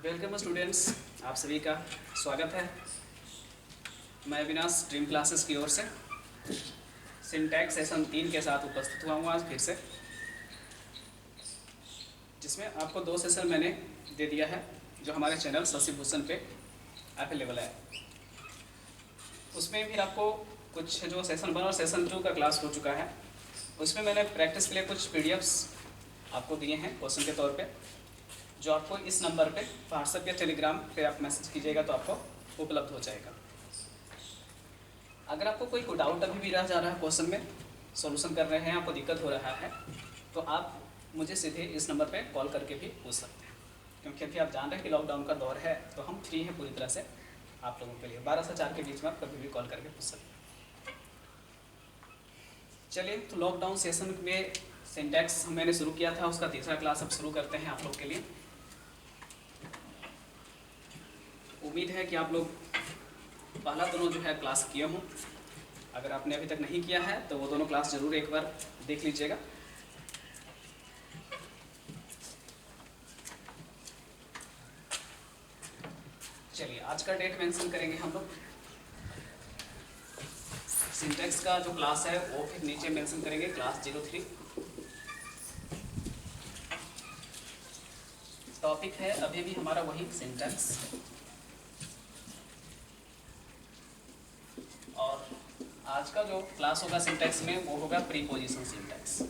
Welcome students, आप सभी का स्वागत है। मैं अविनाश ड्रीम क्लासेस की ओर से सिंटैक्स सेशन 3 के साथ उपस्थित हुआ हूँ आज फिर से, जिसमें आपको 2 सेशन मैंने दे दिया है जो हमारे चैनल शशि भूषण पे अवेलेबल है। उसमें फिर आपको कुछ जो सेशन 1 और सेशन 2 का क्लास हो चुका है, उसमें मैंने प्रैक्टिस के लिए कुछ पीडीएफ्स आपको दिए हैं क्वेश्चन के तौर पे, जो आपको इस नंबर पे व्हाट्सएप या टेलीग्राम पे आप मैसेज कीजिएगा तो आपको उपलब्ध हो जाएगा। अगर आपको कोई डाउट अभी भी रह जा रहा है क्वेश्चन में, सॉल्यूशन कर रहे हैं, आपको दिक्कत हो रहा है, तो आप मुझे सीधे इस नंबर पे कॉल करके भी पूछ सकते हैं, क्योंकि अभी आप जान रहे हैं कि लॉकडाउन का दौर है, तो हम फ्री हैं पूरी तरह से आप लोगों के लिए। 12 से 4 के बीच में आप कभी भी कॉल करके पूछ सकते हैं। चलिए, तो लॉकडाउन सेशन में सिंटैक्स मैंने शुरू किया था, उसका तीसरा क्लास अब शुरू करते हैं आप लोग के लिए। उम्मीद है कि आप लोग पहला दोनों जो है क्लास किए हों। अगर आपने अभी तक नहीं किया है तो वो दोनों क्लास जरूर एक बार देख लीजिएगा। चलिए, आज का डेट मेंशन करेंगे हम लोग। सिंटैक्स का जो क्लास है वो फिर नीचे मेंशन करेंगे, क्लास 03। टॉपिक है अभी भी हमारा वही सिंटैक्स, और आज का जो क्लास होगा सिंटैक्स में वो होगा प्रीपोजिशन सिंटैक्स।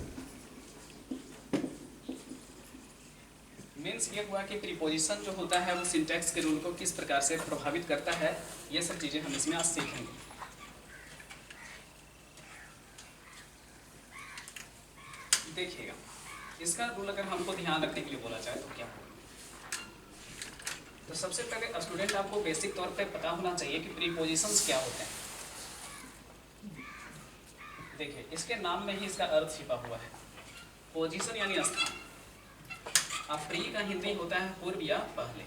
मीन्स ये हुआ कि प्रीपोजिशन जो होता है वो सिंटैक्स के रूल को किस प्रकार से प्रभावित करता है, ये सब चीजें हम इसमें आज सीखेंगे। देखिएगा, इसका रूल अगर हमको ध्यान रखने के लिए बोला जाए तो क्या होगा। तो सबसे पहले स्टूडेंट आपको बेसिक तौर पे पता होना चाहिए कि प्रीपोजिशंस क्या होते हैं। देखिए, इसके नाम में ही इसका अर्थ छिपा हुआ है। पोजीशन यानी स्थान। अब प्री का हिंदी होता है पूर्व या पहले।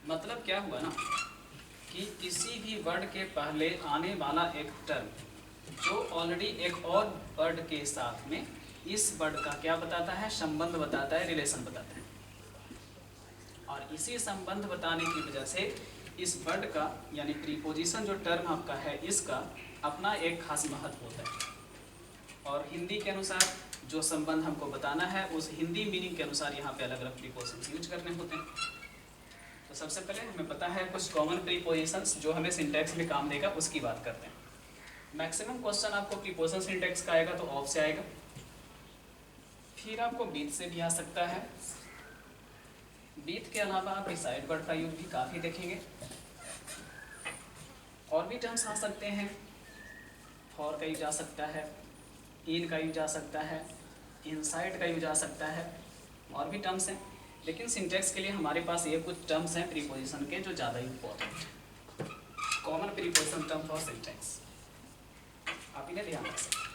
मतलब क्या हुआ ना कि किसी भी वर्ड के पहले आने वाला एक टर्म जो ऑलरेडी एक और वर्ड के साथ में इस वर्ड का क्या बताता है, संबंध बताता है, रिलेशन बताता है। और इसी संबंध बताने की वजह से इस वर्ड का यानी प्रीपोजिशन जो टर्म आपका है इसका अपना एक खास महत्व होता है। और हिंदी के अनुसार जो संबंध हमको बताना है उस हिंदी मीनिंग के अनुसार यहाँ पे अलग अलग प्रीपोजिशंस यूज करने होते हैं। तो सबसे पहले हमें पता है कुछ कॉमन प्रीपोजिशंस जो हमें सिंटैक्स में काम देगा, उसकी बात करते हैं। मैक्सिमम क्वेश्चन आपको प्रीपोजिशन सिंटैक्स का आएगा तो ऑफ से आएगा, फिर आपको बीट से भी आ सकता है। बीट के अलावा आप डिसाइड वर्ड का यूज भी काफ़ी देखेंगे। और भी टर्म्स आ सकते हैं, फॉर का यूज आ सकता है, इन का यूज आ सकता है, इनसाइड का यूज आ सकता है, और भी टर्म्स हैं। लेकिन सिंटैक्स के लिए हमारे पास ये कुछ टर्म्स हैं प्रीपोजिशन के जो ज़्यादा इंपॉर्टेंट हैं। Common preposition term for syntax, आप इन्हें ध्यान रख सकते हैं।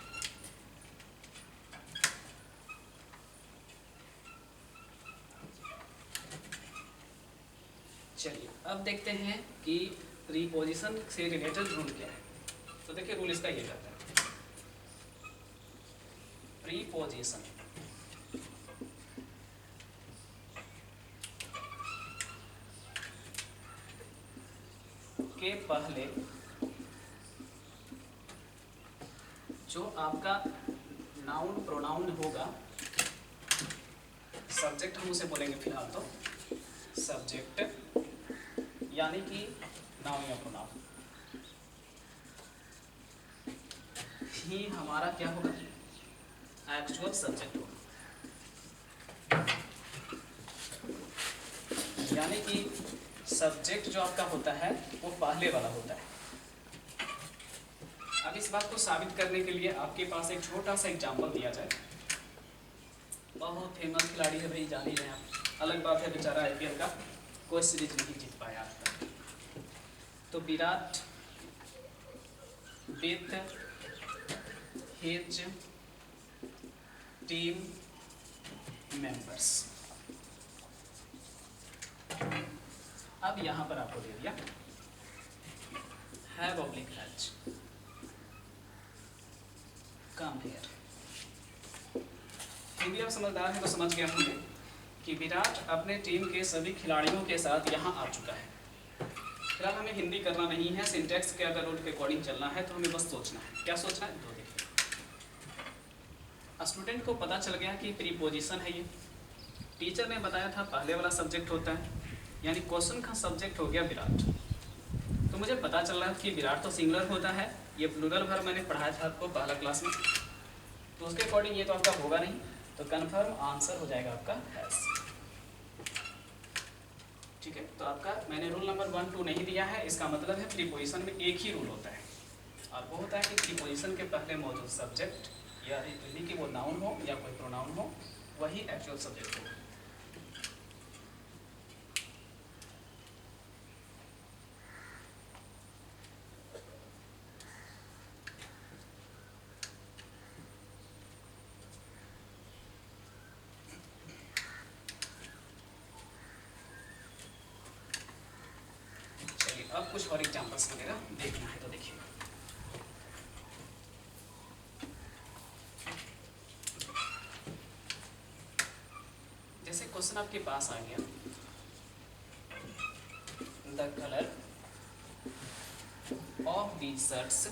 चलिए, अब देखते हैं कि प्रीपोजिशन से रिलेटेड रूल क्या है। तो देखिए, रूल इसका ये कहता है, प्रीपोजिशन के पहले जो आपका नाउन प्रोनाउन होगा, सब्जेक्ट हम उसे बोलेंगे फिलहाल तो सब्जेक्ट, यानी कि नाउन या प्रोनाउन ही हमारा क्या होगा, एक्चुअल सब्जेक्ट होगा। यानी कि सब्जेक्ट जो आपका होता है वो पहले वाला होता है। अब इस बात को साबित करने के लिए आपके पास एक छोटा सा एग्जांपल दिया जाए। बहुत फेमस खिलाड़ी है भाई, जान ही रहे आप। अलग बात है बेचारा आईपीएल का कोई सीरीज नहीं जीत पाया आज तक। तो Virat with his team members, अब यहां पर आपको दे दिया have oblique has, come here. Hindi आप समझदार हैं तो समझ गए होंगे कि विराट अपने टीम के सभी खिलाड़ियों के साथ यहाँ आ चुका है। फिलहाल हमें हिंदी करना नहीं है, सिंटैक्स के अगर रूल के अकॉर्डिंग चलना है तो हमें बस सोचना है। क्या सोचना है? दो देखिए, स्टूडेंट को पता चल गया कि प्रीपोजिशन है ये। टीचर ने बताया था पहले वाला सब्जेक्ट होता है, यानी क्वेश्चन का सब्जेक्ट हो गया विराट। तो मुझे पता चल रहा है कि विराट तो सिंगुलर होता है, ये प्लूरल वर्ब मैंने पढ़ाया था आपको पहला क्लास में, तो उसके अकॉर्डिंग ये तो आपका होगा नहीं, तो कन्फर्म आंसर हो जाएगा आपका हैज। ठीक है, तो आपका मैंने रूल नंबर 1, 2 नहीं दिया है, इसका मतलब है प्रीपोजिशन में एक ही रूल होता है, और वो होता है कि प्रीपोजिशन के पहले मौजूद सब्जेक्ट या यदि कि वो नाउन हो या कोई प्रोनाउन हो, वही एक्चुअल सब्जेक्ट हो। चलिए अब कुछ और एग्जांपल्स वगैरह देखना है तो देखिए। जैसे क्वेश्चन आपके पास आ गया, the colour of these shirts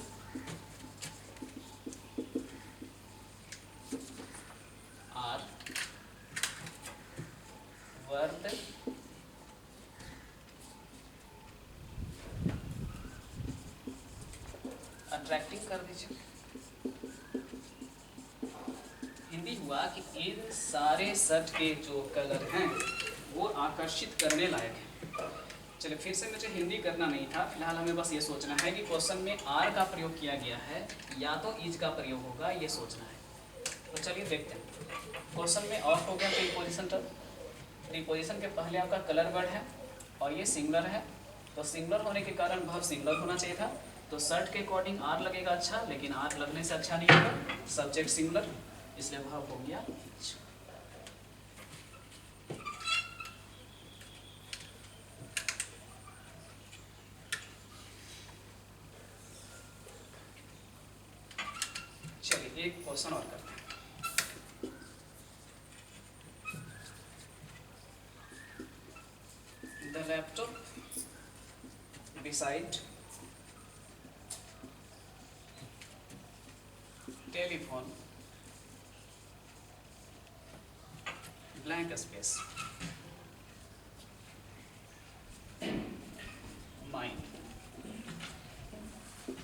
are worth attracting कर दीजिए। हिंदी हुआ कि इन सारे शर्ट के जो कलर हैं वो आकर्षित करने लायक हैं। चलिए फिर से मुझे हिंदी करना नहीं था, फिलहाल हमें बस ये सोचना है कि क्वेश्चन में आर का प्रयोग किया गया है या तो इज का प्रयोग होगा, ये सोचना है। तो चलिए देखते हैं। क्वेश्चन में ऑफ हो गया प्रीपोजिशन टर्म, प्रीपोजिशन के पहले आपका कलर वर्ड है और ये सिंगुलर है, तो सिंगुलर होने के कारण वर्ब सिंगुलर होना चाहिए था, तो शर्ट के अकॉर्डिंग आर लगेगा अच्छा, लेकिन आर लगने से अच्छा नहीं होगा, सब्जेक्ट सिंगुलर, इसलिए वर्ब हो गया इज। चलिए एक क्वेश्चन और करते हैं। The laptop beside telephone blank space mine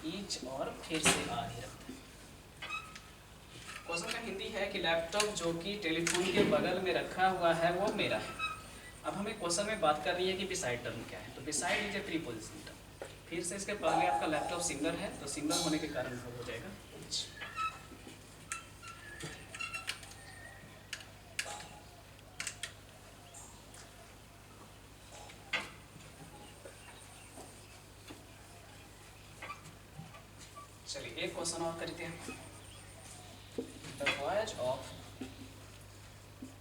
each और फिर से आ ही रखते हैं। क्वेश्चन का हिंदी है कि लैपटॉप जो कि टेलीफोन के बगल में रखा हुआ है वो मेरा है। अब हमें क्वेश्चन में बात कर रही है कि बिसाइड टर्म क्या है, तो beside is a preposition term. फिर से इसके पहले आपका लैपटॉप सिंगुलर है, तो सिंगुलर होने के कारण हो जाएगा इच। चलिए एक क्वेश्चन और करते हैं। The boys of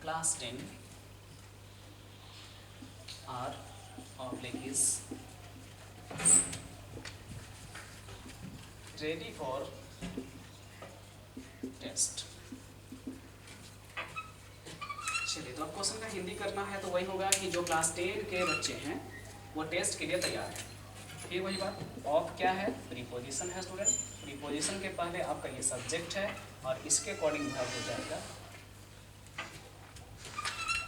class 10 are oblique is ready for test. चलिए तो अब क्वेश्चन का हिंदी करना है तो वही होगा कि जो क्लास 10 के बच्चे हैं वो टेस्ट के लिए तैयार है। फिर वही बात, ऑफ क्या है? प्रीपोजिशन है स्टूडेंट, प्रीपोजिशन के पहले आपका ये सब्जेक्ट है और इसके अकॉर्डिंग वर्ब हो जाएगा।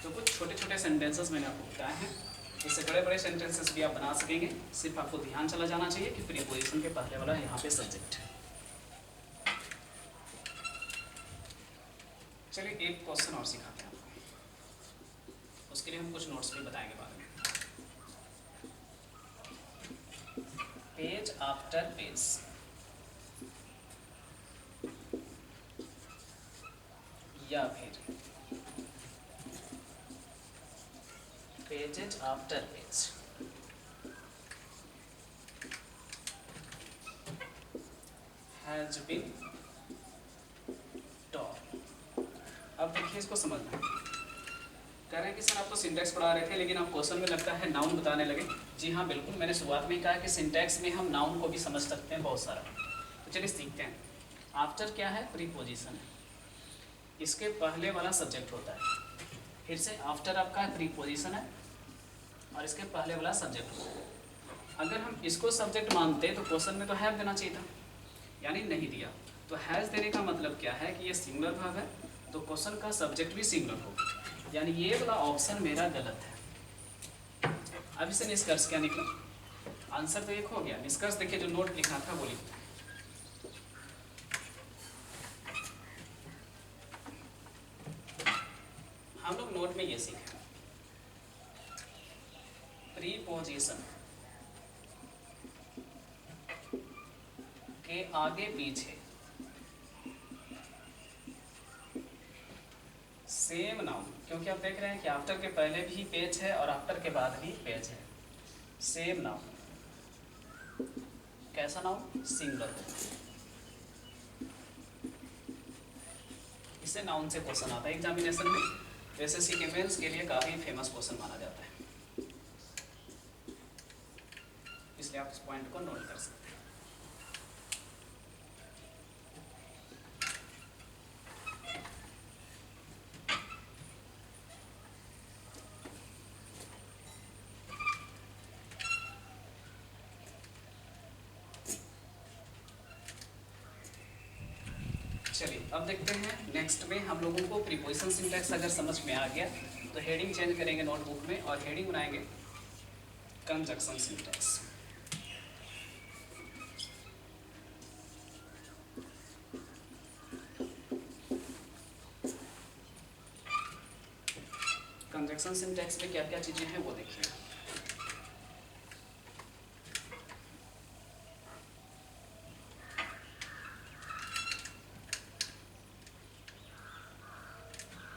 तो कुछ छोटे छोटे सेंटेंसेस मैंने आपको बताए हैं, इससे बड़े बड़े सेंटेंसेस भी आप बना सकेंगे, सिर्फ आपको ध्यान चला जाना चाहिए कि प्रीपोजिशन के पहले वाला यहाँ पे सब्जेक्ट है। चलिए एक क्वेश्चन और सिखाते हैं आपको, उसके लिए हम कुछ नोट्स भी बताएंगे बाद में। पेज आफ्टर पेज, या फिर pages after page, has been taught. अब देखिए इसको समझना, कह रहे हैं कि सर आप तो सिंटैक्स पढ़ा रहे थे लेकिन आप क्वेश्चन में लगता है नाउन बताने लगे। जी हाँ बिल्कुल, मैंने शुरुआत में ही कहा कि सिंटैक्स में हम नाउन को भी समझ सकते हैं बहुत सारा। तो चलिए सीखते हैं। आफ्टर क्या है? प्रीपोजिशन है, इसके पहले वाला सब्जेक्ट होता है। फिर से आफ्टर आपका प्रीपोजिशन है और इसके पहले वाला सब्जेक्ट होगा। अगर हम इसको सब्जेक्ट मानते तो क्वेश्चन में तो हैव देना चाहिए था, यानी नहीं दिया। तो हैज देने का मतलब क्या है कि ये सिंगुलर वर्ब है, तो क्वेश्चन का सब्जेक्ट भी सिंगुलर होगा, यानी ये वाला ऑप्शन मेरा गलत है। अब इसे निष्कर्ष क्या निकला, आंसर तो एक हो गया। निष्कर्ष देखिए जो नोट लिखा था वो लिखा, हम लोग नोट में ये सीखे प्रीपोजिशन के आगे पीछे सेम नाउन, क्योंकि आप देख रहे हैं कि आफ्टर के पहले भी पेज है और आफ्टर के बाद भी पेज है। सेम नाउन, कैसा नाउन, सिंगुलर। इससे नाउन से क्वेश्चन आता है एग्जामिनेशन में, एसएससी के मेंस के लिए काफी फेमस क्वेश्चन माना जाता है, इसलिए आप इस पॉइंट को नोट कर सकते हैं। चलिए अब देखते हैं नेक्स्ट में हम लोगों को प्रीपोजिशन सिंटैक्स अगर समझ में आ गया तो हेडिंग चेंज करेंगे नोटबुक में और हेडिंग बनाएंगे कंजक्शन सिंटैक्स। कंजक्शन सिंटैक्स में क्या क्या चीजें हैं वो देखिए।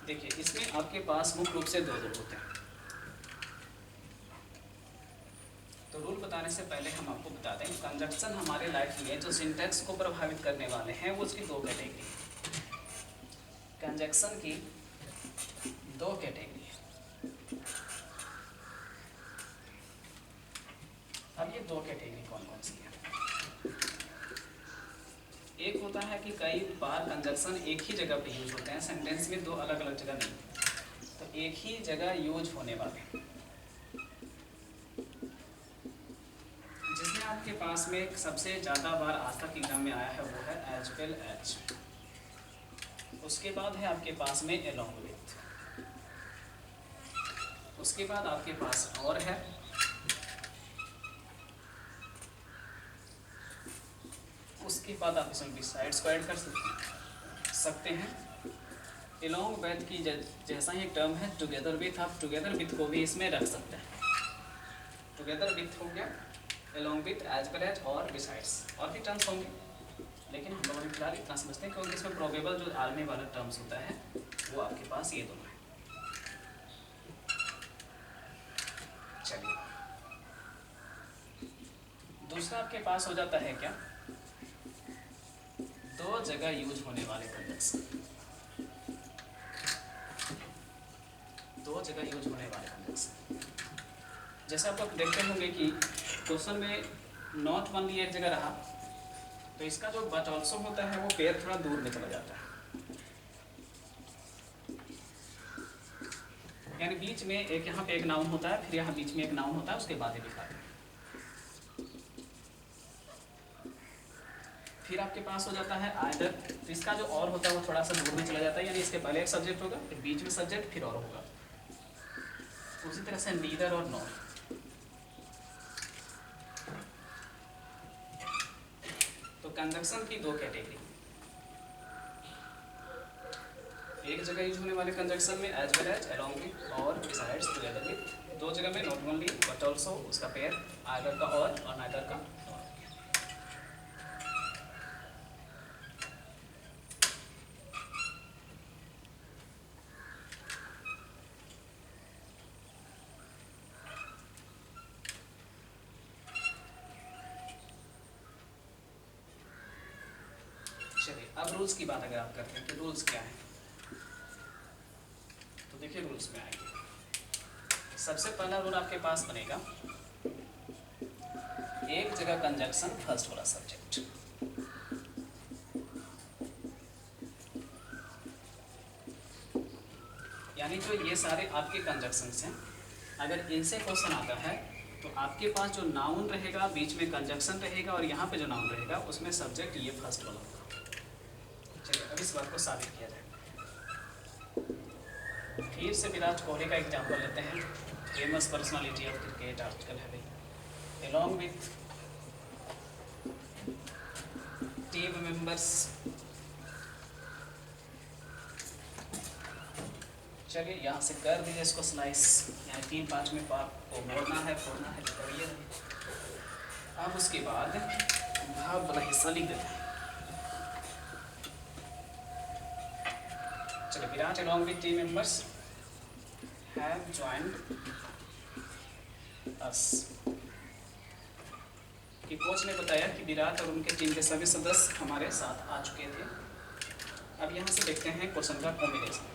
देखिए इसमें आपके पास मुख्य रूप से दो रूल होते हैं, तो रूल बताने से पहले हम आपको बता दें कंजक्शन हमारे लाइफ में जो सिंटैक्स को प्रभावित करने वाले हैं वो उसकी दो कैटेगरी है। कंजक्शन की दो कैटेगरी है। अब ये दो कैटेगरी कौन कौन सी है? एक होता है कि कई बार कंजक्शन एक ही जगह पे यूज होते हैं सेंटेंस में, दो अलग अलग जगह नहीं, तो एक ही जगह यूज होने वाले, जिसमें आपके पास में सबसे ज़्यादा बार आज तक एग्जाम में आया है वो है एज वेल एज। उसके बाद है आपके पास में एलोंग विथ, उसके बाद आपके पास और है, उसके बाद आप इसमें बिसाइड्स को ऐड कर सकते हैं। एलोंग विथ की जैसा ही एक टर्म है टुगेदर विथ, आप टुगेदर विथ को भी इसमें रख सकते हैं। टुगेदर विथ हो गया, along with, as well as और बिसाइड्स, और भी टर्म्स होंगे लेकिन हम लोग फिलहाल इतना समझते हैं क्योंकि इसमें प्रोबेबल जो आने वाला टर्म्स होता है वो आपके पास ये दोनों है। चलिए दूसरा आपके पास हो जाता है क्या, दो जगह यूज होने वाले कंजक्शन, दो जगह यूज होने वाले कंजक्शन। जैसे आप लोग देखते होंगे कि क्वेश्चन में नॉट ओनली एक जगह रहा तो इसका जो बट ऑल्सो होता है वो पेयर थोड़ा दूर में चला जाता है, यानी बीच में एक यहाँ पे एक नाउन होता है, फिर यहाँ बीच में एक नाउन होता है, उसके बाद लिखा है। फिर आपके पास हो जाता है आइदर, तो इसका जो और होता है वो थोड़ा सा दूर में चला जाता है, यानी इसके पहले एक सब्जेक्ट होगा, फिर बीच में सब्जेक्ट, फिर और होगा। उसी तरह से नीदर और नॉट, तो कंजक्शन की दो कैटेगरी, एक जगह यूज होने वाले कंजक्शन में as well as, along with और बिसाइड्स, टुगेदर विथ, दो जगह में नॉट ओनली बट ऑल्सो उसका पेयर आइदर का और नाइदर का। चलिए अब रूल्स की बात अगर आप करते हैं तो रूल्स क्या है, तो देखिए रूल्स में आएंगे। सबसे पहला रूल आपके पास बनेगा एक जगह कंजक्शन फर्स्ट वाला सब्जेक्ट, यानी जो ये सारे आपके कंजक्शंस हैं, अगर इनसे क्वेश्चन आता है तो आपके पास जो नाउन रहेगा, बीच में कंजक्शन रहेगा और यहाँ पे जो नाउन रहेगा उसमें सब्जेक्ट ये फर्स्ट वाला होगा। चलिए अब इस बात को साबित किया जाए। फिर से विराट कोहली का एग्जाम्पल लेते हैं, famous personality of cricket article है भाई, अलॉन्ग विथ टीम मेंबर्स। चलिए यहाँ से कर दीजिए इसको स्लाइस, यानी 3 पार्ट में को मोड़ना है, फोड़ना है, करिए। अब उसके बाद भाग वाला हिस्सा लिख देते हैं। चलिए, Virat along with team members have joined us. कि कोच ने बताया कि विराट और उनके टीम के सभी सदस्य हमारे साथ आ चुके थे। अब यहाँ से देखते हैं क्वेश्चन का कॉम्बिनेशन।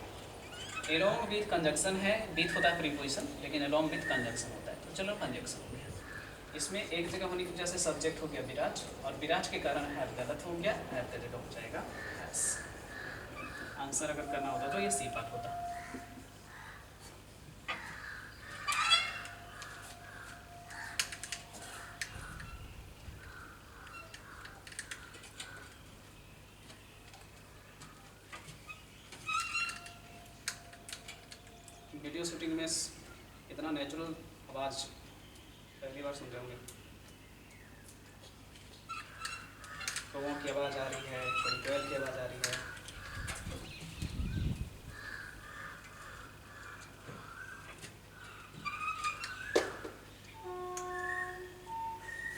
एलोंग विथ कंजक्शन है, विथ होता है प्रीपोजिशन, लेकिन एलोंग विथ कंजक्शन होता है, तो चलो कंजक्शन हो गया। इसमें एक जगह होने की वजह से सब्जेक्ट हो गया विराट, और विराट के कारण हैव गलत हो गया, हैव की जगह हो जाएगा हैज। आंसर अगर करना होता तो ये सी पार्ट होता। वीडियो शूटिंग में इतना नेचुरल आवाज़ पहली बार सुन रहे होंगे। कौओं की आवाज़ आ रही है, कोई कोयल की आवाज़ आ रही है।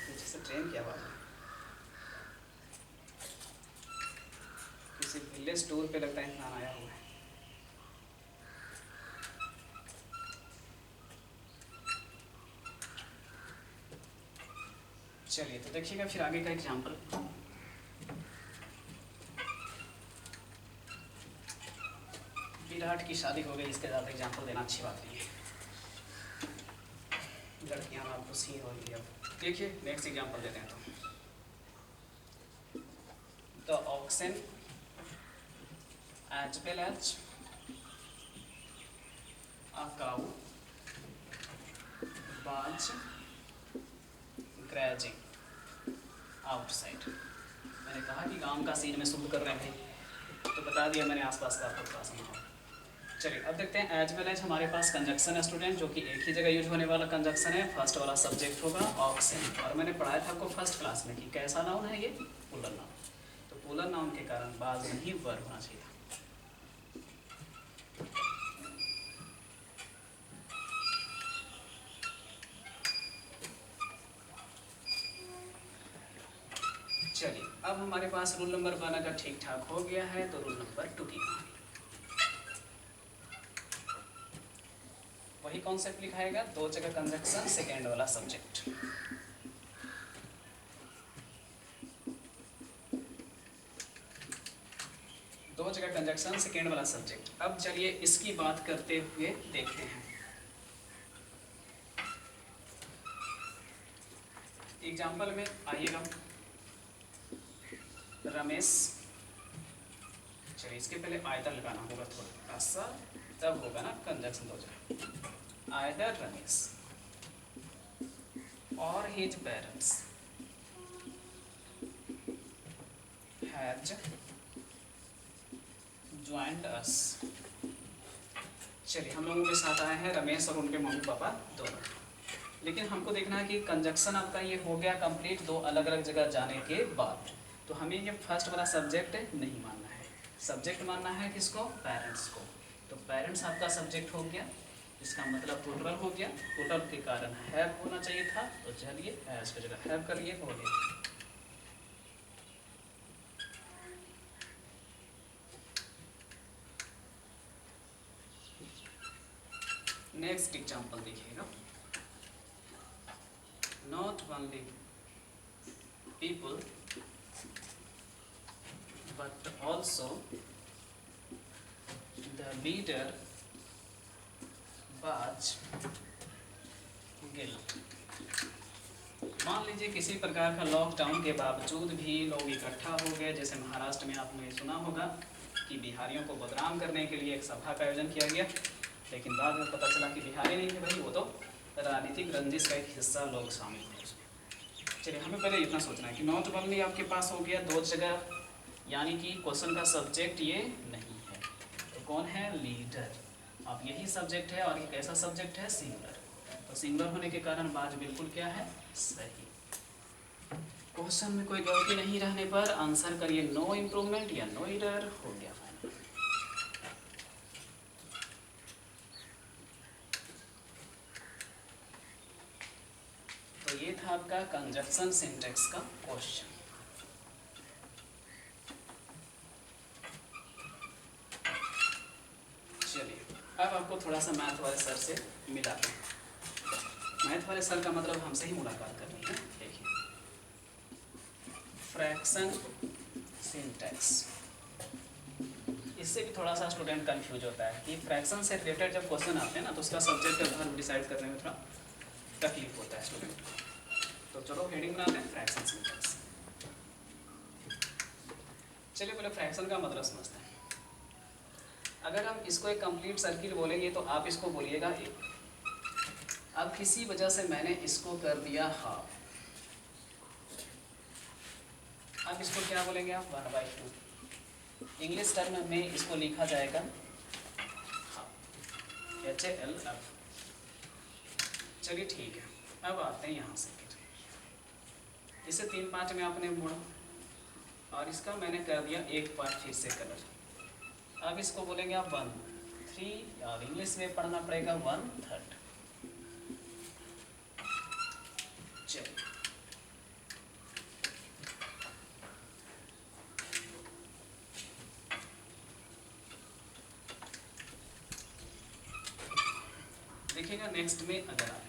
जैसे ट्रेन की आवाज़ है। किसी विलेज टूर पे लगता है इंसान आया हुआ है। चलिए तो देखिएगा फिर आगे का एग्जाम्पल। विराट की शादी हो गई, इसके ज़्यादा एग्जाम्पल देना अच्छी बात नहीं है, लड़कियां आप खुशी हो गई। अब देखिए नेक्स्ट एग्जाम्पल देते हैं। तो the oxen as well as a cow was grazing outside। मैंने कहा कि गांव का सीन में शुरू कर रहे हैं, तो बता दिया मैंने आसपास का आपको थोड़ा सा माहौल। चलिए अब देखते हैं एज वेल एज। हमारे पास कंजक्शन है स्टूडेंट, जो कि एक ही जगह यूज होने वाला कंजक्शन है। फर्स्ट वाला सब्जेक्ट होगा ऑक्सन, और मैंने पढ़ाया था आपको फर्स्ट क्लास में कि कैसा नाउन है ये, पुलर नाउन। तो पुलर नाउन के कारण बाद में ही वर्ब होना चाहिए। चलिए अब हमारे पास रूल नंबर 1 अगर ठीक ठाक हो गया है तो रूल नंबर 2 की कहानी। वही कॉन्सेप्ट लिखाएगा, 2 जगह कंजक्शन, सेकेंड वाला सब्जेक्ट। दो जगह कंजक्शन, सेकेंड वाला सब्जेक्ट। अब चलिए इसकी बात करते हुए देखते हैं। एग्जाम्पल में आइएगा, रमेश। चलिए इसके पहले आयदर लगाना होगा थोड़ा सा, तब होगा ना कंजक्शन हो जाए। आयदर रमेश और his parents has joined us. चलिए हम लोगों के साथ आए हैं रमेश और उनके मम्मी पापा दोनों, लेकिन हमको देखना है कि कंजक्शन आपका ये हो गया कंप्लीट 2 अलग अलग जगह जाने के बाद। तो हमें ये फर्स्ट वाला सब्जेक्ट नहीं मानना है, सब्जेक्ट मानना है किसको, पेरेंट्स को। तो पेरेंट्स आपका सब्जेक्ट हो गया, इसका मतलब प्लूरल हो गया। प्लूरल के कारण हैव होना चाहिए था, तो चलिए हैज की जगह हैव कर लिए, हो गया। नेक्स्ट एग्जाम्पल देखिएगा। Not only people but also the leader was guilty। मान लीजिए किसी प्रकार का लॉकडाउन के बावजूद भी लोग इकट्ठा हो गए, जैसे महाराष्ट्र में आपने सुना होगा कि बिहारियों को बदनाम करने के लिए एक सभा का आयोजन किया गया। लेकिन बाद में पता चला कि बिहारी नहीं है भाई, वो तो राजनीतिक रंजिश का एक हिस्सा लोग शामिल थे उसमें। चलिए, हमें पहले इतना सोचना है कि नॉट ओनली आपके पास हो गया दो जगह, यानी कि क्वेश्चन का सब्जेक्ट ये नहीं है, तो कौन है? लीडर। अब यही सब्जेक्ट है और ये कैसा सब्जेक्ट है? सिंगुलर। तो सिंगुलर होने के कारण बात बिल्कुल क्या है? सही। क्वेश्चन में कोई गलती नहीं रहने पर आंसर करिए नो इम्प्रूवमेंट या नो एरर, हो गया फाइनल। तो ये था आपका कंजक्शन सिंटैक्स का क्वेश्चन। चलिए, अब आपको थोड़ा सा मैथ वाले सर से मिलाते हैं। मैथ वाले सर का मतलब हमसे ही मुलाकात करनी है। देखिए, फ्रैक्शन सिंटैक्स, इससे भी थोड़ा सा स्टूडेंट कंफ्यूज होता है कि फ्रैक्शन से रिलेटेड जब क्वेश्चन आते हैं ना, तो उसका सब्जेक्ट और वर्ब डिसाइड करने में थोड़ा तकलीफ होता है स्टूडेंट को। तो चलो हेडिंग बनाते हैं फ्रैक्शन सिंटैक्स। चलिए पहले फ्रैक्शन का मतलब समझते हैं। अगर हम इसको एक कंप्लीट सर्किल बोलेंगे तो आप इसको बोलिएगा एक। अब किसी वजह से मैंने इसको कर दिया हाफ, अब इसको क्या बोलेंगे आप? 1/2। इंग्लिश टर्म में इसको लिखा जाएगा HALF। चलिए ठीक है, अब आते हैं यहाँ से। इसे 3 पार्ट में आपने मोड़ा और इसका मैंने कर दिया एक पार्ट फिर से कलर। अब इसको बोलेंगे आप 1/3 और इंग्लिश में पढ़ना पड़ेगा 1/3। चलिए, देखिएगा नेक्स्ट में अगर आप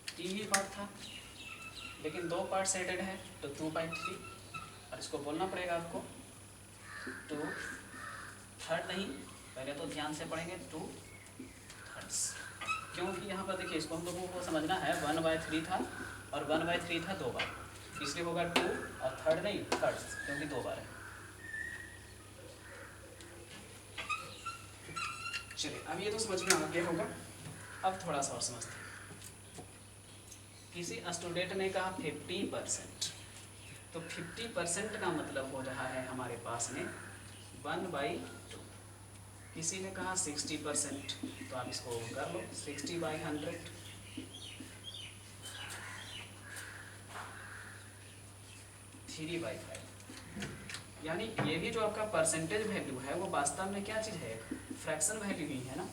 3 ही पार्ट था, लेकिन 2 पार्ट सेटेड है तो 2/3, और इसको बोलना पड़ेगा आपको 2/3 नहीं, पहले तो ध्यान से पढ़ेंगे 2/3, क्योंकि यहाँ पर देखिए इसको हम लोगों को समझना है 1/3 था और 1/3 था 2 बार, इसलिए होगा 2 और 3rd नहीं 3rd, क्योंकि 2 बार है। चलिए, अब ये तो समझ में आ गया होगा। अब थोड़ा सा और समझते हैं। किसी स्टूडेंट ने कहा 50%, तो 50% का मतलब हो रहा है हमारे पास में 1/2। किसी ने कहा 60%, तो आप इसको कर लो 60/100। 3/5, यानी ये भी जो आपका परसेंटेज वैल्यू है वो वास्तव में क्या चीज़ है? फ्रैक्शन वैल्यू ही है ना।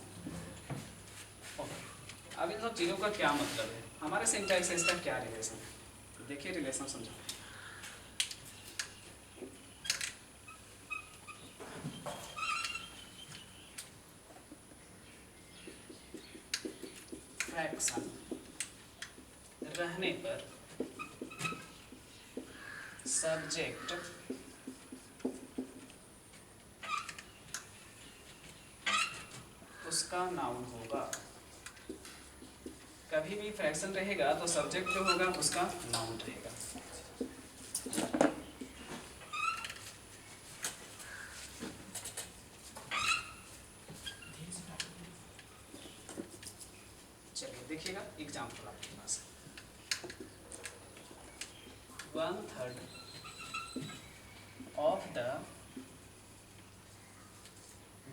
ओके, अब इन सब चीज़ों का क्या मतलब है, हमारे सिंटैक्स से इसका क्या रिलेशन है? तो देखिए रिलेशन समझो। फ्रैक्शन रहने पर सब्जेक्ट उसका नाउन होगा। कभी भी फ्रैक्शन रहेगा तो सब्जेक्ट जो होगा उसका नाउन रहेगा। चलिए देखिएगा एग्जाम्पल आपके पास 1/3 of the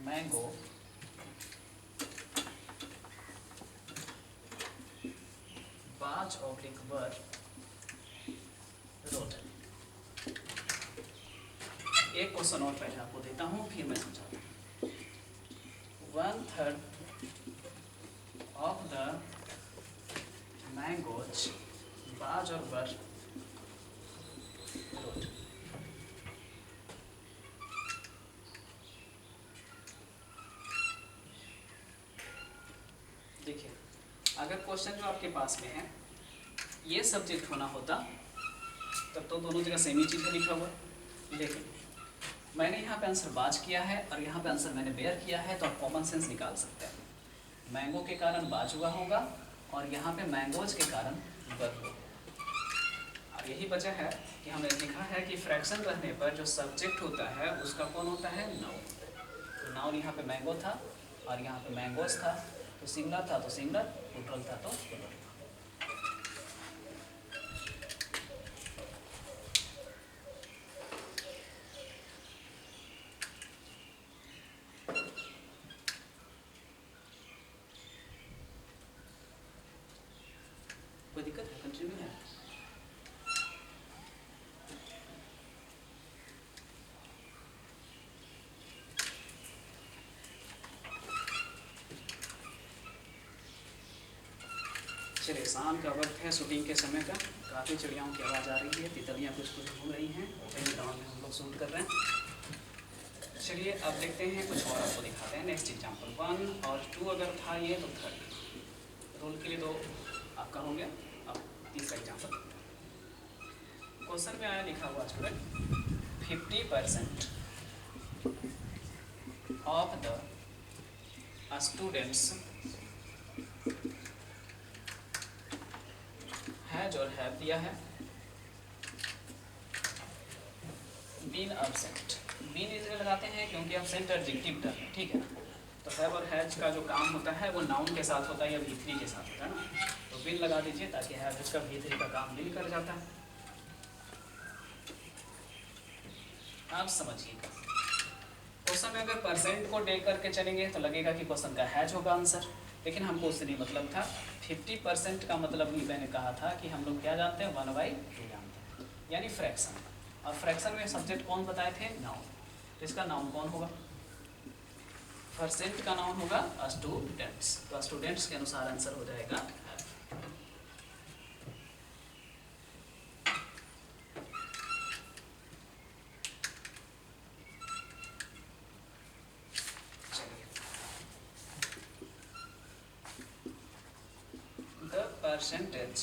mango was /were rotten। एक क्वेश्चन और पहले आपको देता हूँ फिर मैं समझाता हूँ। 1/3 of the mangoes was or were rotten। देखिए, अगर क्वेश्चन जो आपके पास में है ये सब्जेक्ट होना होता तब तो दोनों जगह सेम ही चीज़ है लिखा हुआ, लेकिन मैंने यहाँ पे आंसर बाज किया है और यहाँ पे आंसर मैंने बेयर किया है, तो आप कॉमन सेंस निकाल सकते हैं। मैंगो के कारण बाज हुआ होगा और यहाँ पे मैंगोज के कारण बर होगा। यही वजह है कि हमने लिखा है कि फ्रैक्शन रहने पर जो सब्जेक्ट होता है उसका कौन होता है, नाउन। तो नाउन यहाँ पे मैंगो था और यहाँ पे मैंगोस था, तो सिंगुलर था तो सिंगुलर, प्लूरल था तो प्लूरल। कोई दिक्कत है, कंटिन्यू है? चलिए, शाम का वक्त है, शूटिंग के समय का, काफ़ी चिड़ियाओं की आवाज़ आ रही है, तितलियाँ कुछ कुछ घूम रही हैं, ओपन ग्राउंड में हम लोग शूट कर रहे हैं। चलिए अब देखते हैं, कुछ और आपको दिखाते हैं। नेक्स्ट एग्जाम्पल 1 और 2 अगर था ये तो 3 रोल के लिए तो आपका हो गया। अब तीसरा एग्जाम्पल, क्वेश्चन में आया लिखा हुआ student 50% of the students has और हैव दिया है बीन अब्सेंट। बीन इसलिए लगाते हैं क्योंकि अब्सेंट एडजेक्टिव टर्म है, ठीक है। तो हैव और हैज का जो काम होता है वो नाउन के साथ होता है या V3 के साथ होता है ना, तो बीन लगा दीजिए ताकि हैव हैज का V3 का काम बिल कर जाता है। आप समझिएगा, क्वेश्चन में अगर परसेंट को दे करके चलेंगे तो लगेगा कि क्वेश्चन का हैज होगा आंसर, लेकिन हमको उससे नहीं मतलब था। 50% का मतलब भी मैंने कहा था कि हम लोग क्या जानते हैं, 1/2 जानते हैं, यानी फ्रैक्शन। और फ्रैक्शन में सब्जेक्ट कौन बताए थे, नाउन। तो इसका नाउन कौन होगा, परसेंट का नाउन होगा स्टूडेंट्स। तो स्टूडेंट्स के अनुसार आंसर हो जाएगा। Percentage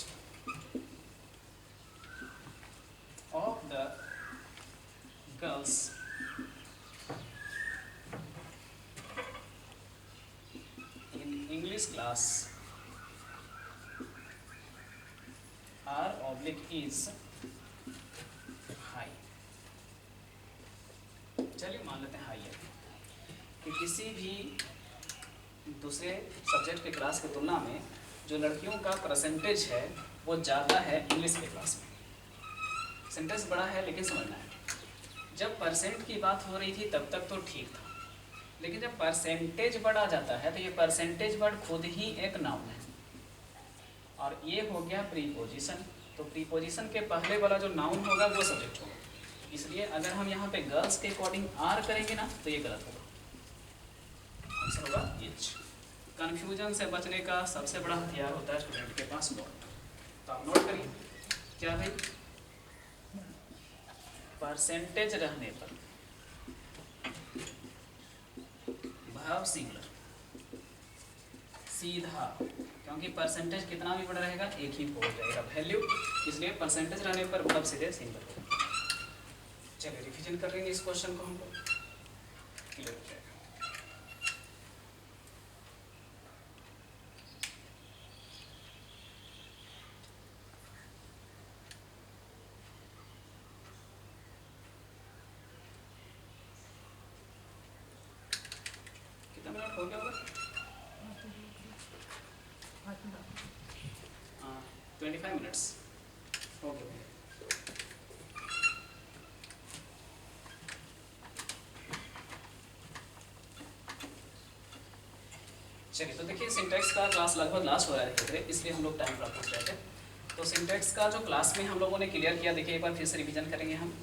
of the girls in English class are oblique is high। चलिए मान लेते हैं हाई है कि किसी भी दूसरे सब्जेक्ट के क्लास की तुलना में जो लड़कियों का परसेंटेज है वो ज़्यादा है इंग्लिश के क्लास में। सेंटेंस बड़ा है लेकिन समझना है, जब परसेंट की बात हो रही थी तब तक तो ठीक था, लेकिन जब परसेंटेज बढ़ आ जाता है तो ये परसेंटेज वर्ड खुद ही एक नाउन है और ये हो गया प्रीपोजिशन। तो प्रीपोजिशन के पहले वाला जो नाउन होगा वो सब्जेक्ट होगा, इसलिए अगर हम यहाँ पे गर्ल्स के अकॉर्डिंग आर करेंगे ना तो ये गलत होगा, आंसर होगा एच। कन्फ्यूजन से बचने का सबसे बड़ा हथियार होता है स्टूडेंट के पास नोट। तो आप नोट करिए क्या भाई, परसेंटेज रहने पर भाव सिंगुलर सीधा, क्योंकि परसेंटेज कितना भी बड़ा रहेगा एक ही हो जाएगा वैल्यू, इसलिए परसेंटेज रहने पर भाव सीधे सिंगुलर होगा। चलिए रिवीजन कर लेंगे इस क्वेश्चन को, हमको क्लियर हो जाएगा। हो गया होगा 25 मिनट्स हो गया। चलिए तो देखिए, सिंटैक्स का क्लास लगभग लास्ट हो रहा है इसलिए हम लोग टाइम पर पूछ रहे थे। तो सिंटैक्स का जो क्लास में हम लोगों ने क्लियर किया, देखिए एक बार फिर से रिवीजन करेंगे हम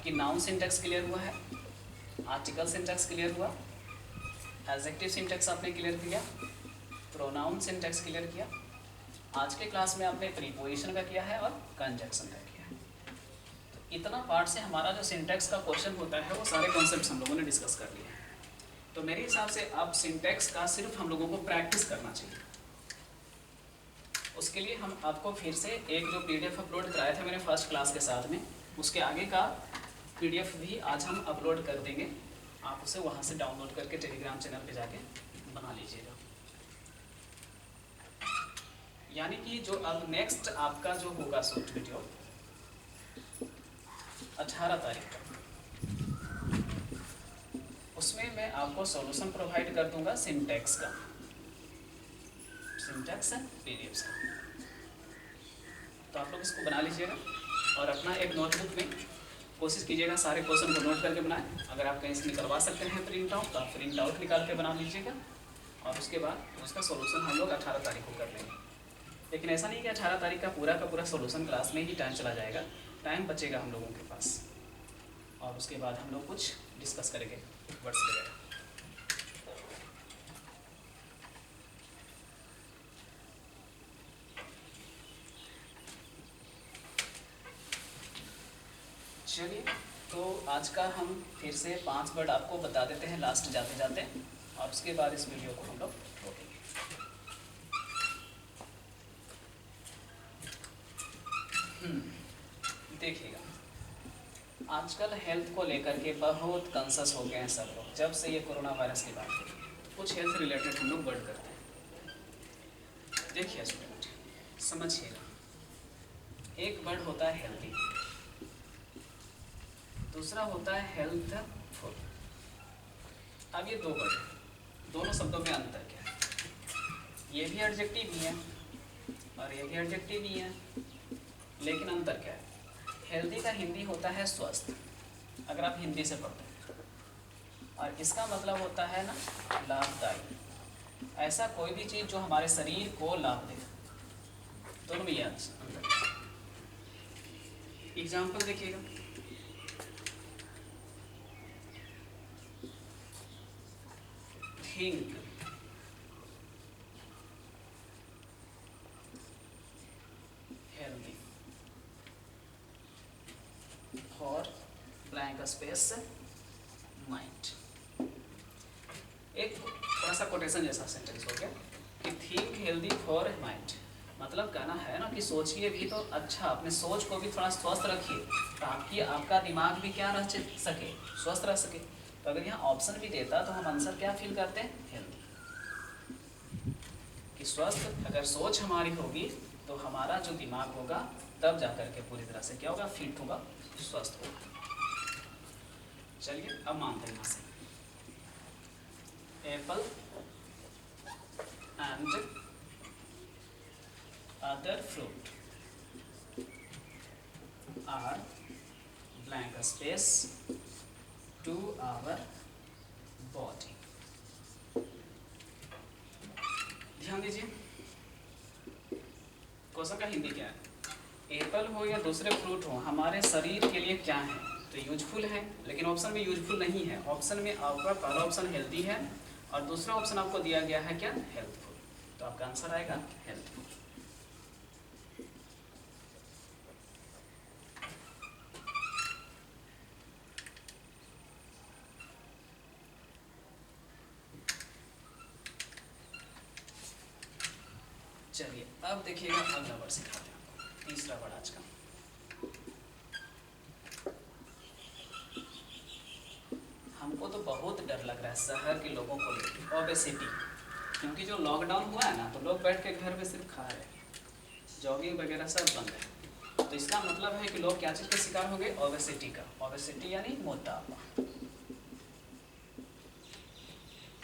कि नाउन सिंटैक्स क्लियर हुआ है, आर्टिकल सिंटैक्स क्लियर हुआ, एडजेक्टिव सिंटैक्स आपने क्लियर किया, प्रोनाउन सिंटैक्स क्लियर किया। आज के क्लास में आपने प्रीपोजिशन का किया है और कंजक्शन का किया है। तो इतना पार्ट से हमारा जो सिंटैक्स का क्वेश्चन होता है वो सारे कॉन्सेप्ट्स हम लोगों ने डिस्कस कर लिए हैं। तो मेरे हिसाब से अब सिंटैक्स का सिर्फ हम लोगों को प्रैक्टिस करना चाहिए। उसके लिए हम आपको फिर से एक जो PDF अपलोड कराया था मैंने फर्स्ट क्लास के साथ में, उसके आगे का PDF भी आज हम अपलोड कर देंगे। आप उसे वहाँ से डाउनलोड करके टेलीग्राम चैनल पे जाके बना लीजिएगा। यानी कि जो अब नेक्स्ट आपका जो होगा शॉर्ट वीडियो 18 तारीख का, उसमें मैं आपको सॉल्यूशन प्रोवाइड कर दूंगा सिंटैक्स का, सिंटैक्स पीडीएफ का। तो आप लोग इसको बना लीजिएगा और अपना एक नोटबुक में कोशिश कीजिएगा सारे क्वेश्चन को नोट करके बनाएं। अगर आप कहीं से निकलवा सकते हैं प्रिंट आउट तो आप प्रिंट आउट निकाल के बना लीजिएगा और उसके बाद उसका सॉल्यूशन हम लोग 18 तारीख को कर लेंगे। लेकिन ऐसा नहीं कि 18 तारीख का पूरा सॉल्यूशन क्लास में ही टाइम चला जाएगा, टाइम बचेगा हम लोगों के पास और उसके बाद हम लोग कुछ डिस्कस करेंगे वर्ड्स वगैरह। चलिए, तो आज का हम फिर से 5 वर्ड आपको बता देते हैं लास्ट जाते जाते और उसके बाद इस वीडियो को हम लोग रोकेंगे। देखिएगा, आजकल हेल्थ को लेकर के बहुत कंसस हो गए हैं सब लोग। जब से ये कोरोना वायरस की बात हुई तो कुछ हेल्थ रिलेटेड हम लोग वर्ड करते हैं। देखिए स्टूडेंट, समझिएगा, एक वर्ड होता है हेल्दी, दूसरा होता है हेल्थफुल। अब ये दो वर्ड, दोनों शब्दों में अंतर क्या है? ये भी एडजेक्टिव ही है और ये भी एडजेक्टिव ही है, लेकिन अंतर क्या है? हेल्दी का हिंदी होता है स्वस्थ, अगर आप हिंदी से पढ़ते हैं, और इसका मतलब होता है ना लाभदायी, ऐसा कोई भी चीज़ जो हमारे शरीर को लाभ दे। दोनों में अंतर। एग्जाम्पल देखिएगा, think, healthy, for blank space mind. एक थोड़ा सा कोटेशन जैसा सेंटेंस हो गया कि थिंक हेल्दी फॉर माइंड, मतलब कहना है ना कि सोचिए भी तो अच्छा, अपने सोच को भी थोड़ा स्वस्थ रखिए ताकि आपका दिमाग भी क्या रह सके, स्वस्थ रह सके। तो अगर यहाँ ऑप्शन भी देता तो हम आंसर क्या फील करते हैं? हेल्दी, कि स्वस्थ अगर सोच हमारी होगी तो हमारा जो दिमाग होगा तब जाकर के पूरी तरह से क्या होगा? फिट होगा, स्वस्थ होगा। चलिए अब मानते हैं यहाँ से apple and other fruit are blank space to our body। ध्यान दीजिए, क्वेश्चन का हिंदी क्या है? एप्पल हो या दूसरे फ्रूट हो हमारे शरीर के लिए क्या है? तो यूजफुल है, लेकिन ऑप्शन में यूजफुल नहीं है। ऑप्शन में आपका पहला ऑप्शन हेल्दी है और दूसरा ऑप्शन आपको दिया गया है क्या? हेल्थफुल। तो आपका आंसर आएगा हेल्थफुल। चलिए अब देखिएगा अगला वर्ड सिखाते हैं आपको, तीसरा वर्ड आज का। हमको तो बहुत डर लग रहा है शहर के लोगों को लेकर, ओबेसिटी, क्योंकि जो लॉकडाउन हुआ है ना तो लोग बैठ के घर में सिर्फ खा रहे हैं, जॉगिंग वगैरह सब बंद है। तो इसका मतलब है कि लोग क्या चीज़ के शिकार हो गए? ओबेसिटी का। ओबेसिटी यानी मोटापा।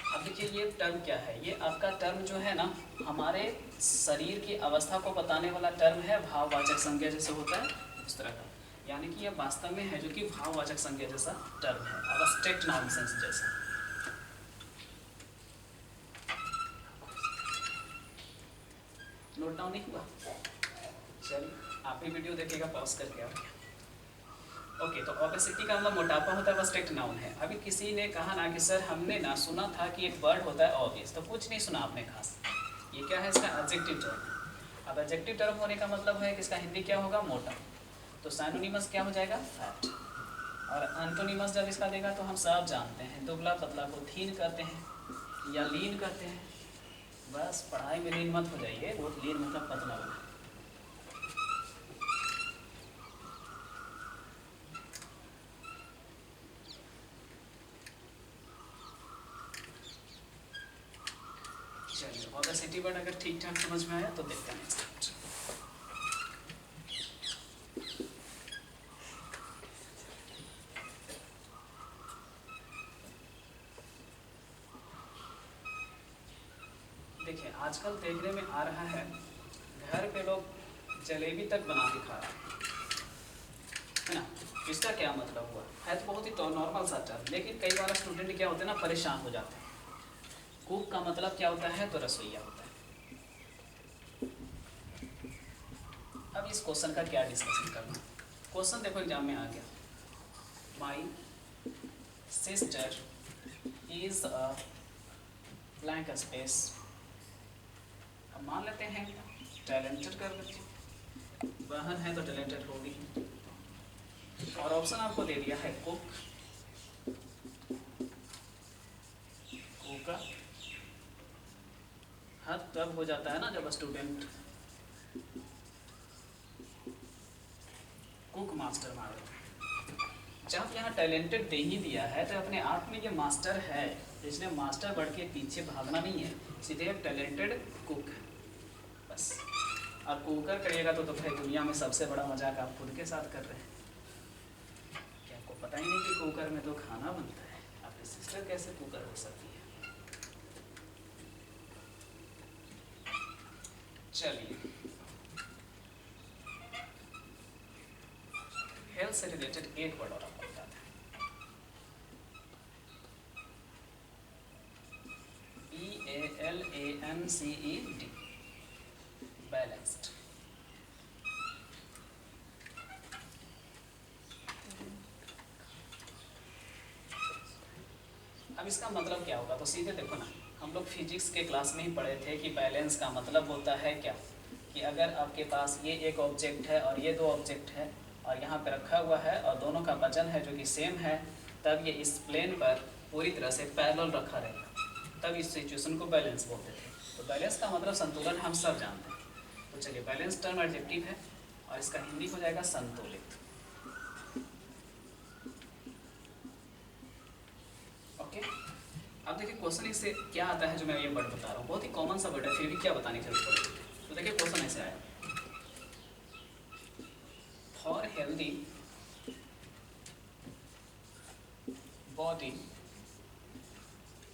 अब देखिए ये टर्म क्या है? ये आपका टर्म जो है ना हमारे शरीर की अवस्था को बताने वाला टर्म है, भाववाचक संज्ञा जैसे होता है उस तरह का, यानी कि ये वास्तव में है जो कि भाववाचक संज्ञा जैसा टर्म है, अब्स्ट्रैक्ट नाउन सेंस जैसा। नोट डाउन नहीं हुआ? चलिए आप ही वीडियो देखिएगा पॉज करके आप। ओके, तो ओबेसिटी का मतलब मोटापा होता है, अब्स्ट्रैक्ट नाउन है। अभी किसी ने कहा ना कि सर हमने ना सुना था कि एक वर्ड होता है ऑब्वियस, तो कुछ नहीं सुना आपने खास। ये क्या है? इसका एडजेक्टिव टर्म। अब एडजेक्टिव टर्म होने का मतलब है कि इसका हिंदी क्या होगा? मोटा। तो सिनोनिमस क्या हो जाएगा? फैट। और एंटोनिमस जब इसका देगा तो हम सब जानते हैं, दुबला पतला को थीन कहते हैं या लीन कहते हैं। बस पढ़ाई में लीन मत हो जाइए, वो लीन मतलब पतला वाला। चलिए ओबेसिटी वर्ड अगर ठीक ठाक समझ में आया तो देखते हैं नेक्स्ट। देखिए आजकल देखने में आ रहा है घर पे लोग जलेबी तक बना के खा रहे है ना। इसका क्या मतलब हुआ है? तो बहुत ही तो नॉर्मल सा टर्म, लेकिन कई बार स्टूडेंट क्या होते हैं ना, परेशान हो जाते हैं। कुक का मतलब क्या होता है? तो रसोईया होता है। अब इस क्वेश्चन का क्या डिस्कशन करना। क्वेश्चन देखो एग्जाम में आ गया, my sister is a blank space. अब मान लेते हैं टैलेंटेड कर देते, बहन है तो टैलेंटेड होगी। और ऑप्शन आपको दे दिया है कुक, कुका। हद तब हो जाता है ना जब स्टूडेंट कुक मास्टर मारे। जब यहाँ टैलेंटेड दे ही दिया है तो अपने आप में ये मास्टर है, इसलिए मास्टर बढ़ के पीछे भागना नहीं है, सीधे टैलेंटेड कुक है बस। और कुकर करिएगा तो भाई दुनिया में सबसे बड़ा मजाक आप खुद के साथ कर रहे हैं। क्या आपको पता ही नहीं कि कुकर में तो खाना बनता है? आपकी सिस्टर कैसे कुकर हो सकती है? चलिए, हेल्थ से रिलेटेड एक वर्ड और आपको बताते हैं, BALANCED, बैलेंस्ड। अब इसका मतलब क्या होगा? तो सीधे देखो ना, हम लोग फिजिक्स के क्लास में ही पढ़े थे कि बैलेंस का मतलब होता है क्या, कि अगर आपके पास ये एक ऑब्जेक्ट है और ये दो ऑब्जेक्ट है और यहाँ पे रखा हुआ है और दोनों का वजन है जो कि सेम है, तब ये इस प्लेन पर पूरी तरह से पैरेलल रखा रहेगा, तब इस सिचुएशन को बैलेंस बोलते थे। तो बैलेंस का मतलब संतुलन, हम सब जानते हैं। तो चलिए, बैलेंस टर्म एडजेक्टिव है और इसका हिंदी हो जाएगा संतुलित। ओके, अब देखिए क्वेश्चन इससे क्या आता है जो मैं ये वर्ड बता रहा हूँ, बहुत ही कॉमन सा वर्ड है, फिर भी क्या बताने की जरूरत पड़ेगी। तो देखिए क्वेश्चन ऐसे आया, for healthy body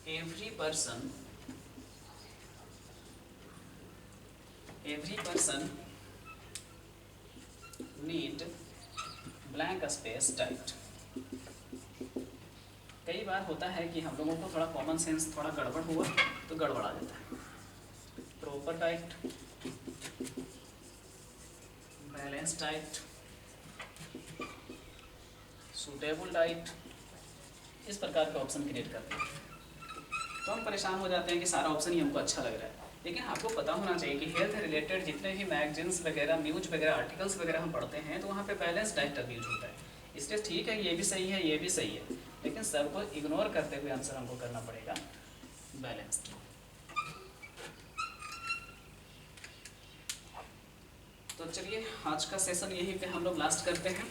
every person need blank space diet। कई बार होता है कि हम लोगों को थोड़ा कॉमन सेंस थोड़ा गड़बड़ हुआ तो गड़बड़ा जाता है। Proper diet, balance diet, suitable diet, इस प्रकार के ऑप्शन क्रिएट करते हैं। तो हम परेशान हो जाते हैं कि सारा ऑप्शन ही हमको अच्छा लग रहा है, लेकिन आपको पता होना चाहिए कि हेल्थ रिलेटेड जितने भी मैगजीन्स वगैरह, न्यूज वगैरह, आर्टिकल्स वगैरह हम पढ़ते हैं तो वहाँ पे बैलेंस डाइट टर्म यूज होता है। इसलिए ठीक है, ये भी सही है, ये भी सही है, लेकिन सबको इग्नोर करते हुए आंसर हमको करना पड़ेगा बैलेंस्ड। तो चलिए, आज का सेशन यहीं पे हम लोग लास्ट करते हैं।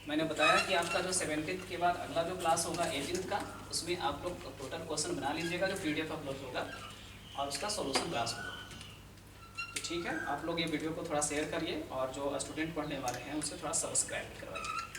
मैंने बताया कि आपका जो 17th के बाद अगला जो क्लास होगा 18th का, उसमें आप लोग टोटल क्वेश्चन बना लीजिएगा जो PDF अपलोड होगा और उसका सॉल्यूशन क्लास होगा। तो ठीक है, आप लोग ये वीडियो को थोड़ा शेयर करिए और जो स्टूडेंट पढ़ने वाले हैं उससे थोड़ा सब्सक्राइब करवाइए।